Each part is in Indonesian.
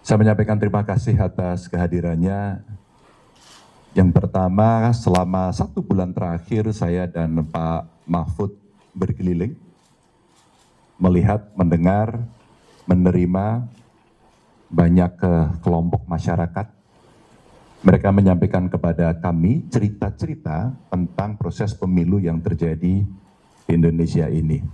Saya menyampaikan terima kasih atas kehadirannya. Yang pertama, selama 1 bulan terakhir saya dan Pak Mahfud berkeliling, melihat, mendengar, menerima banyak kelompok masyarakat. Mereka menyampaikan kepada kami cerita-cerita tentang proses pemilu yang terjadi di Indonesia ini.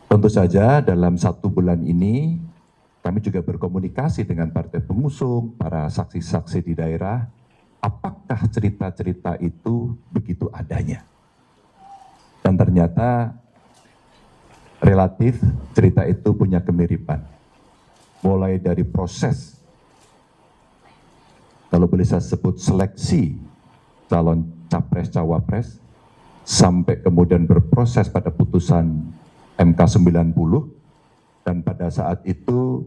Tentu saja dalam 1 bulan ini kami juga berkomunikasi dengan partai pengusung, para saksi-saksi di daerah, apakah cerita-cerita itu begitu adanya. Dan ternyata relatif cerita itu punya kemiripan. Mulai dari proses, kalau boleh saya sebut seleksi calon capres-cawapres, sampai kemudian berproses pada putusan MK 90, dan pada saat itu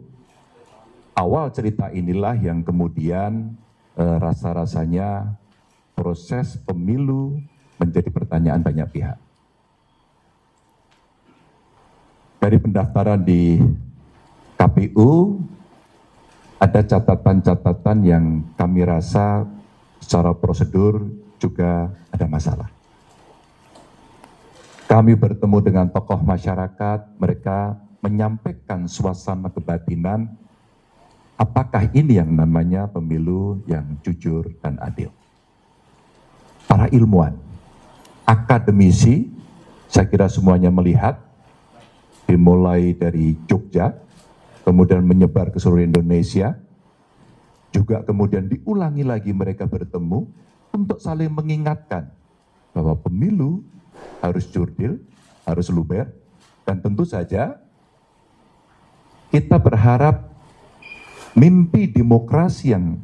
awal cerita inilah yang kemudian rasa-rasanya proses pemilu menjadi pertanyaan banyak pihak. Dari pendaftaran di KPU, ada catatan-catatan yang kami rasa secara prosedur juga ada masalah. Kami bertemu dengan tokoh masyarakat, mereka menyampaikan suasana kebatinan, apakah ini yang namanya pemilu yang jujur dan adil. Para ilmuwan, akademisi, saya kira semuanya melihat, dimulai dari Jogja, kemudian menyebar ke seluruh Indonesia, juga kemudian diulangi lagi mereka bertemu untuk saling mengingatkan bahwa pemilu harus jurdil, harus luber, dan tentu saja kita berharap mimpi demokrasi yang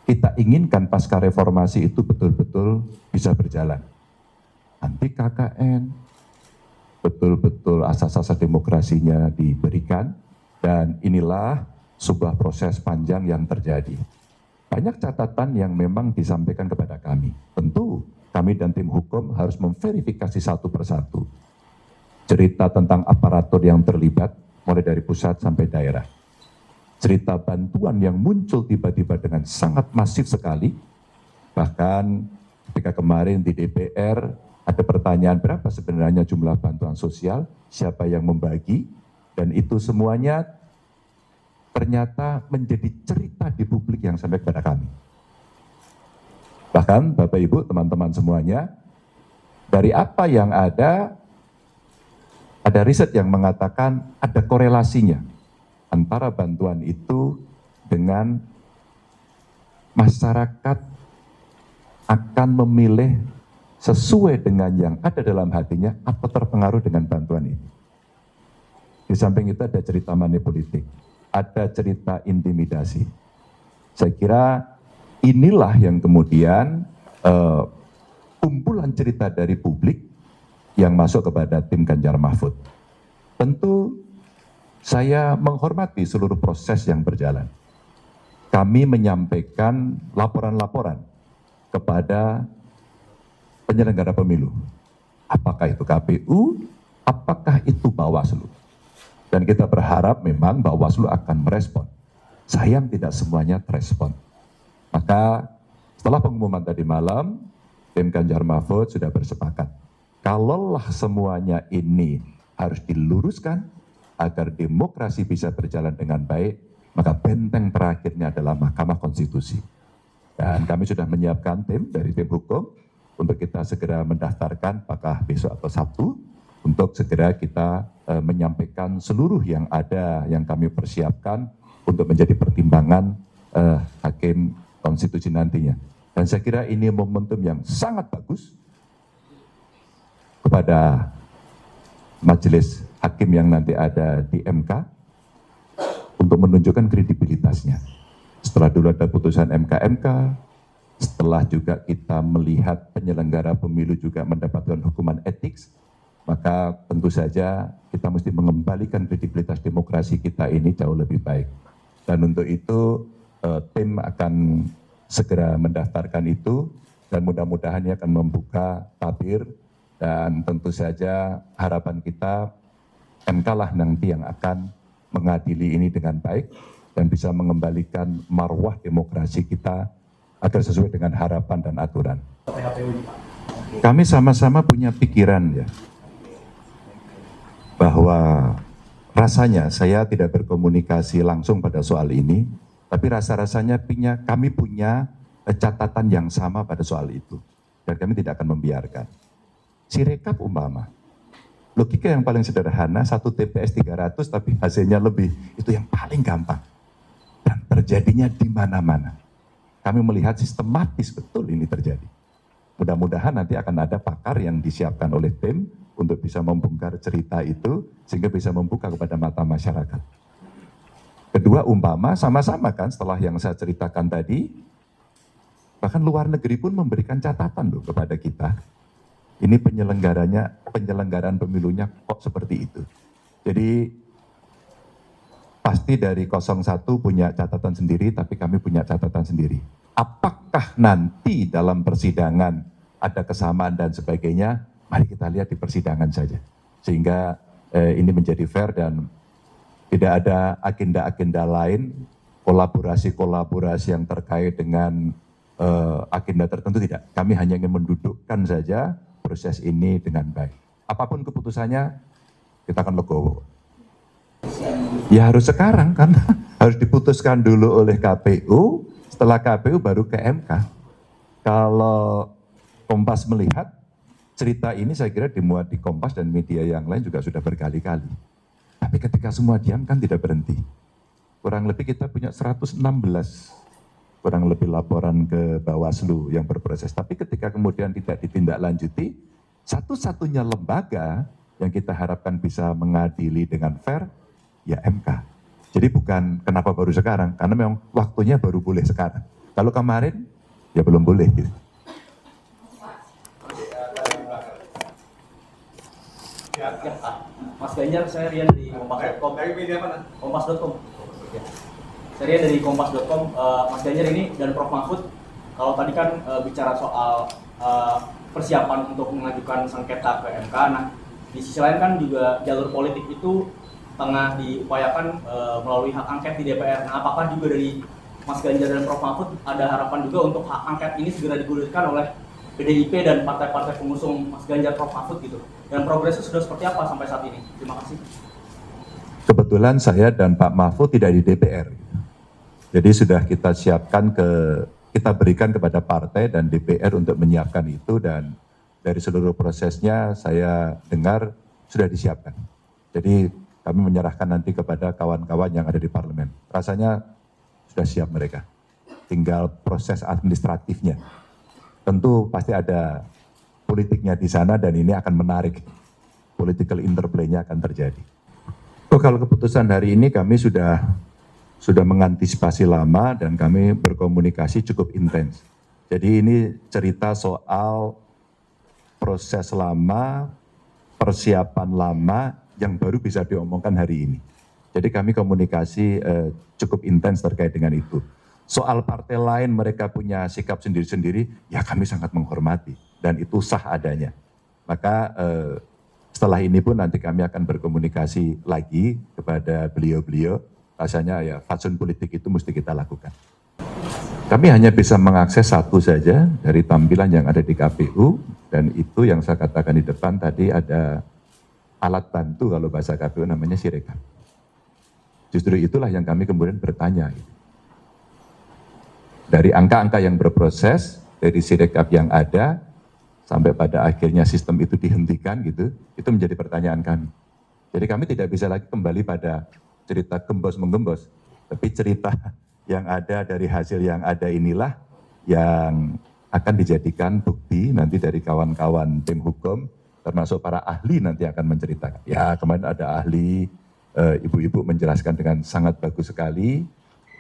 kita inginkan pasca reformasi itu betul-betul bisa berjalan. Anti KKN, betul-betul asas-asas demokrasinya diberikan, dan inilah sebuah proses panjang yang terjadi. Banyak catatan yang memang disampaikan kepada kami. Tentu kami dan tim hukum harus memverifikasi satu persatu. Cerita tentang aparatur yang terlibat, mulai dari pusat sampai daerah. Cerita bantuan yang muncul tiba-tiba dengan sangat masif sekali. Bahkan ketika kemarin di DPR ada pertanyaan berapa sebenarnya jumlah bantuan sosial, siapa yang membagi, dan itu semuanya ternyata menjadi cerita di publik yang sampai kepada kami. Bahkan Bapak Ibu, teman-teman semuanya, dari apa yang ada riset yang mengatakan ada korelasinya antara bantuan itu dengan masyarakat akan memilih sesuai dengan yang ada dalam hatinya atau terpengaruh dengan bantuan ini. Di samping itu ada cerita money politik, ada cerita intimidasi. Saya kira inilah yang kemudian kumpulan cerita dari publik yang masuk kepada tim Ganjar Mahfud. Tentu saya menghormati seluruh proses yang berjalan. Kami menyampaikan laporan-laporan kepada penyelenggara pemilu. Apakah itu KPU, apakah itu Bawaslu. Dan kita berharap memang Bawaslu akan merespon. Sayang tidak semuanya terespon. Maka setelah pengumuman tadi malam, tim Ganjar Mahfud sudah bersepakat. Kalaulah semuanya ini harus diluruskan agar demokrasi bisa berjalan dengan baik, maka benteng terakhirnya adalah Mahkamah Konstitusi. Dan kami sudah menyiapkan tim dari tim hukum untuk kita segera mendaftarkan apakah besok atau Sabtu, untuk segera kita menyampaikan seluruh yang ada yang kami persiapkan untuk menjadi pertimbangan hakim konstitusi nantinya. Dan saya kira ini momentum yang sangat bagus kepada majelis hakim yang nanti ada di MK untuk menunjukkan kredibilitasnya. Setelah dulu ada putusan MK-MK, setelah juga kita melihat penyelenggara pemilu juga mendapatkan hukuman etik, maka tentu saja kita mesti mengembalikan kredibilitas demokrasi kita ini jauh lebih baik. Dan untuk itu tim akan segera mendaftarkan itu, dan mudah-mudahan ini akan membuka tabir, dan tentu saja harapan kita MK lah nanti yang akan mengadili ini dengan baik dan bisa mengembalikan marwah demokrasi kita agar sesuai dengan harapan dan aturan. Kami sama-sama punya pikiran ya, bahwa rasanya saya tidak berkomunikasi langsung pada soal ini, tapi rasa-rasanya kami punya catatan yang sama pada soal itu. Dan kami tidak akan membiarkan. Sirekap umpama, logika yang paling sederhana, 1 TPS 300 tapi hasilnya lebih, itu yang paling gampang. Dan terjadinya di mana-mana. Kami melihat sistematis betul ini terjadi. Mudah-mudahan nanti akan ada pakar yang disiapkan oleh tim untuk bisa membongkar cerita itu sehingga bisa membuka kepada mata masyarakat. Kedua, umpama sama-sama kan setelah yang saya ceritakan tadi, bahkan luar negeri pun memberikan catatan loh kepada kita. Ini penyelenggaraan pemilunya kok seperti itu. Jadi pasti dari 01 punya catatan sendiri, tapi kami punya catatan sendiri. Apakah nanti dalam persidangan ada kesamaan dan sebagainya, mari kita lihat di persidangan saja. Sehingga ini menjadi fair dan tidak ada agenda-agenda lain, kolaborasi-kolaborasi yang terkait dengan agenda tertentu tidak. Kami hanya ingin mendudukkan saja proses ini dengan baik. Apapun keputusannya, kita akan legowo. Ya harus sekarang kan, harus diputuskan dulu oleh KPU, setelah KPU baru ke MK. Kalau Kompas melihat, cerita ini saya kira dimuat di Kompas dan media yang lain juga sudah berkali-kali. Tapi ketika semua diam kan tidak berhenti. Kurang lebih kita punya 116, kurang lebih laporan ke Bawaslu yang berproses. Tapi ketika kemudian tidak ditindaklanjuti, satu-satunya lembaga yang kita harapkan bisa mengadili dengan fair, ya MK. Jadi bukan kenapa baru sekarang, karena memang waktunya baru boleh sekarang. Kalau kemarin, ya belum boleh. Gitu. Mas Ganjar, saya Rian dari Kompas.com. Dari media mana? Kompas.com. Saya Rian dari Kompas.com. Mas Ganjar ini dan Prof. Mahfud, kalau tadi kan bicara soal persiapan untuk mengajukan sengketa ke MK, nah di sisi lain kan juga jalur politik itu tengah diupayakan melalui hak angket di DPR. Nah, apakah juga dari Mas Ganjar dan Prof. Mahfud ada harapan juga untuk hak angket ini segera digulirkan oleh PDIP dan partai-partai pengusung Mas Ganjar, Prof. Mahfud gitu? Dan progresnya sudah seperti apa sampai saat ini? Terima kasih. Kebetulan saya dan Pak Mahfud tidak di DPR. Jadi sudah kita siapkan kita berikan kepada partai dan DPR untuk menyiapkan itu, dan dari seluruh prosesnya saya dengar sudah disiapkan. Jadi kami menyerahkan nanti kepada kawan-kawan yang ada di parlemen. Rasanya sudah siap mereka. Tinggal proses administratifnya. Tentu pasti ada politiknya di sana dan ini akan menarik. Political interplay-nya akan terjadi. Oh, kalau keputusan hari ini kami sudah mengantisipasi lama dan kami berkomunikasi cukup intens. Jadi ini cerita soal proses lama, persiapan lama yang baru bisa diomongkan hari ini. Jadi kami komunikasi cukup intens terkait dengan itu. Soal partai lain mereka punya sikap sendiri-sendiri, ya kami sangat menghormati dan itu sah adanya. Maka setelah ini pun nanti kami akan berkomunikasi lagi kepada beliau-beliau. Rasanya ya fatsun politik itu mesti kita lakukan. Kami hanya bisa mengakses satu saja dari tampilan yang ada di KPU, dan itu yang saya katakan di depan tadi ada alat bantu kalau bahasa KPU namanya Sirekap. Justru itulah yang kami kemudian bertanya. Dari angka-angka yang berproses, dari Sirekap yang ada, sampai pada akhirnya sistem itu dihentikan gitu, itu menjadi pertanyaan kami. Jadi kami tidak bisa lagi kembali pada cerita gembos-menggembos, tapi cerita yang ada dari hasil yang ada inilah yang akan dijadikan bukti nanti dari kawan-kawan tim hukum, termasuk para ahli nanti akan menceritakan. Ya kemarin ada ahli, ibu-ibu menjelaskan dengan sangat bagus sekali,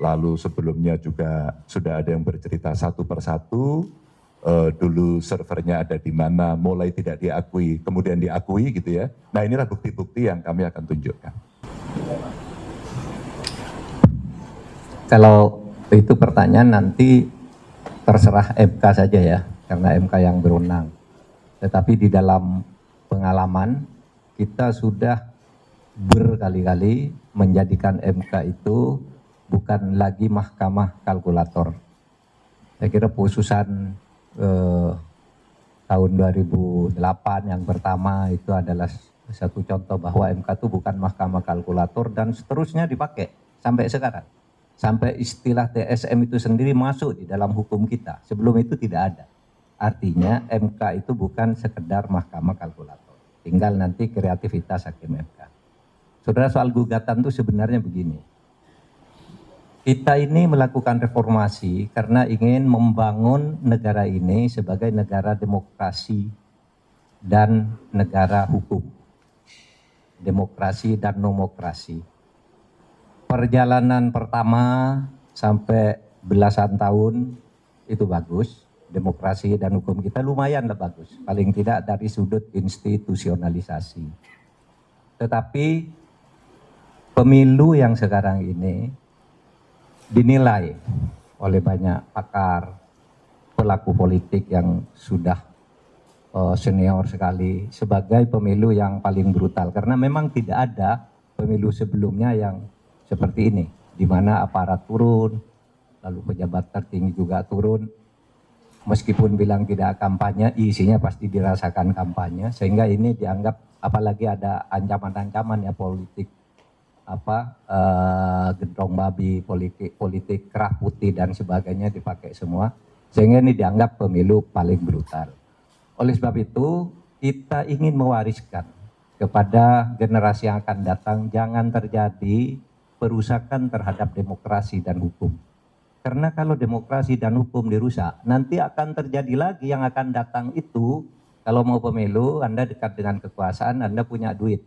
lalu sebelumnya juga sudah ada yang bercerita satu persatu, dulu servernya ada di mana, mulai tidak diakui, kemudian diakui gitu ya. Nah inilah bukti-bukti yang kami akan tunjukkan. Kalau itu pertanyaan nanti terserah MK saja ya, karena MK yang berwenang. Tetapi di dalam pengalaman kita sudah berkali-kali menjadikan MK itu bukan lagi mahkamah kalkulator. Saya kira putusan tahun 2008 yang pertama itu adalah satu contoh bahwa MK itu bukan mahkamah kalkulator, dan seterusnya dipakai sampai sekarang. Sampai istilah TSM itu sendiri masuk di dalam hukum kita. Sebelum itu tidak ada. Artinya MK itu bukan sekedar mahkamah kalkulator. Tinggal nanti kreativitas hakim MK. Saudara, soal gugatan itu sebenarnya begini. Kita ini melakukan reformasi karena ingin membangun negara ini sebagai negara demokrasi dan negara hukum. Demokrasi dan nomokrasi. Perjalanan pertama sampai belasan tahun itu bagus, demokrasi dan hukum kita lumayanlah bagus, paling tidak dari sudut institusionalisasi. Tetapi pemilu yang sekarang ini dinilai oleh banyak pakar, pelaku politik yang sudah senior sekali sebagai pemilu yang paling brutal, karena memang tidak ada pemilu sebelumnya yang seperti ini, di mana aparat turun, lalu pejabat tertinggi juga turun, meskipun bilang tidak kampanye, isinya pasti dirasakan kampanye, sehingga ini dianggap, apalagi ada ancaman-ancaman ya politik, gendong babi, politik kerah putih dan sebagainya dipakai semua, sehingga ini dianggap pemilu paling brutal. Oleh sebab itu, kita ingin mewariskan kepada generasi yang akan datang, jangan terjadi perusakan terhadap demokrasi dan hukum. Karena kalau demokrasi dan hukum dirusak, nanti akan terjadi lagi yang akan datang itu, kalau mau pemilu, Anda dekat dengan kekuasaan, Anda punya duit.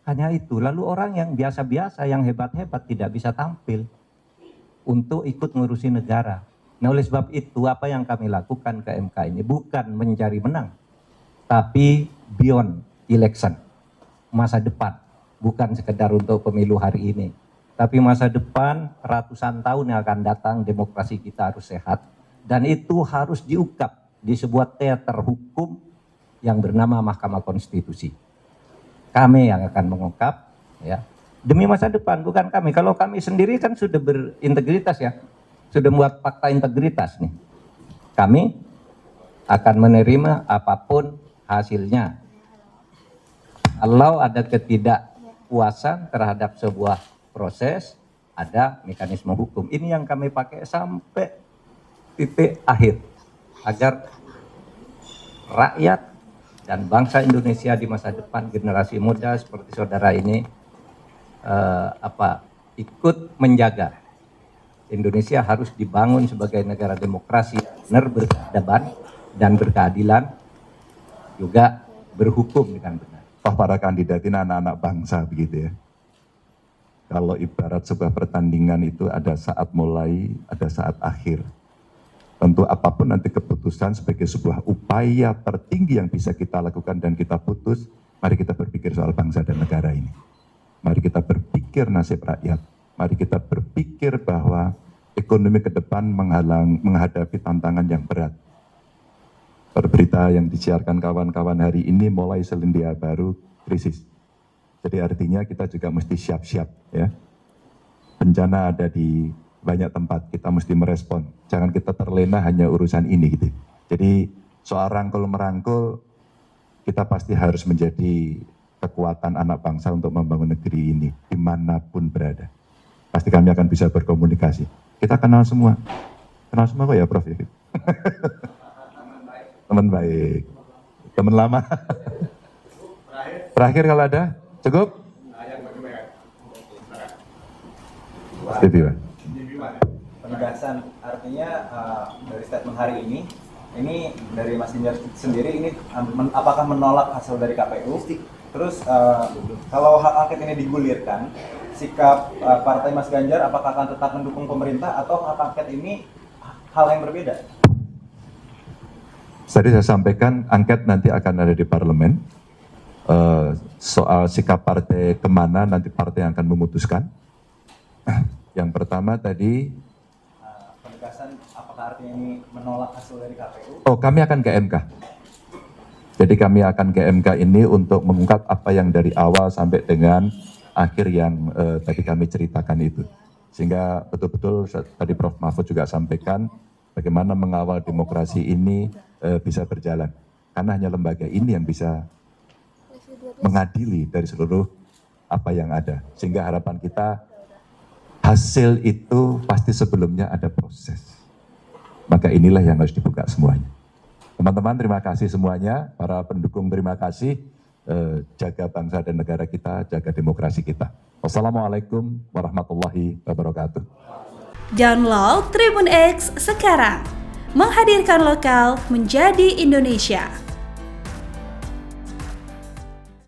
Hanya itu, lalu orang yang biasa-biasa, yang hebat-hebat tidak bisa tampil untuk ikut ngurusi negara. Nah, oleh sebab itu, apa yang kami lakukan ke MK ini bukan mencari menang, tapi beyond election, masa depan. Bukan sekedar untuk pemilu hari ini, tapi masa depan ratusan tahun yang akan datang, demokrasi kita harus sehat, dan itu harus diungkap di sebuah teater hukum yang bernama Mahkamah Konstitusi. Kami yang akan mengungkap, ya, demi masa depan, bukan kami. Kalau kami sendiri kan sudah berintegritas ya, sudah membuat fakta integritas nih. Kami akan menerima apapun hasilnya. Kalau ada ketidakpuasan terhadap sebuah proses, ada mekanisme hukum. Ini yang kami pakai sampai titik akhir, agar rakyat dan bangsa Indonesia di masa depan, generasi muda seperti saudara ini ikut menjaga Indonesia harus dibangun sebagai negara demokrasi, benar, berkeadaban dan berkeadilan, juga berhukum dengan benar. Para kandidat ini anak-anak bangsa begitu ya. Kalau ibarat sebuah pertandingan itu ada saat mulai, ada saat akhir. Tentu apapun nanti keputusan sebagai sebuah upaya tertinggi yang bisa kita lakukan dan kita putus, mari kita berpikir soal bangsa dan negara ini. Mari kita berpikir nasib rakyat. Mari kita berpikir bahwa ekonomi ke depan menghadapi tantangan yang berat. Berita yang disiarkan kawan-kawan hari ini mulai selendia baru krisis. Jadi artinya kita juga mesti siap-siap ya. Bencana ada di banyak tempat, kita mesti merespon. Jangan kita terlena hanya urusan ini gitu. Jadi soal rangkul-merangkul, kita pasti harus menjadi kekuatan anak bangsa untuk membangun negeri ini dimanapun berada. Pasti kami akan bisa berkomunikasi. Kita kenal semua kok ya Prof. Teman baik, teman lama. Terakhir kalau ada, cukup? Stevie, Penegasan artinya dari statement hari ini dari Mas Ganjar sendiri ini apakah menolak hasil dari KPU? Terus kalau hak angket ini digulirkan, sikap partai Mas Ganjar apakah akan tetap mendukung pemerintah atau hak angket ini hal yang berbeda? Tadi saya sampaikan angket nanti akan ada di parlemen. Soal sikap partai kemana nanti partai yang akan memutuskan. Yang pertama tadi. Penegasan apakah artinya ini menolak hasil dari KPU? Oh, kami akan ke MK. Jadi kami akan ke MK ini untuk mengungkap apa yang dari awal sampai dengan akhir yang tadi kami ceritakan itu. Sehingga betul-betul tadi Prof. Mahfud juga sampaikan bagaimana mengawal demokrasi ini bisa berjalan. Karena hanya lembaga ini yang bisa mengadili dari seluruh apa yang ada. Sehingga harapan kita hasil itu pasti sebelumnya ada proses. Maka inilah yang harus dibuka semuanya. Teman-teman terima kasih semuanya, para pendukung terima kasih, jaga bangsa dan negara kita, jaga demokrasi kita. Wassalamualaikum warahmatullahi wabarakatuh. Download Tribun X sekarang, menghadirkan lokal menjadi Indonesia.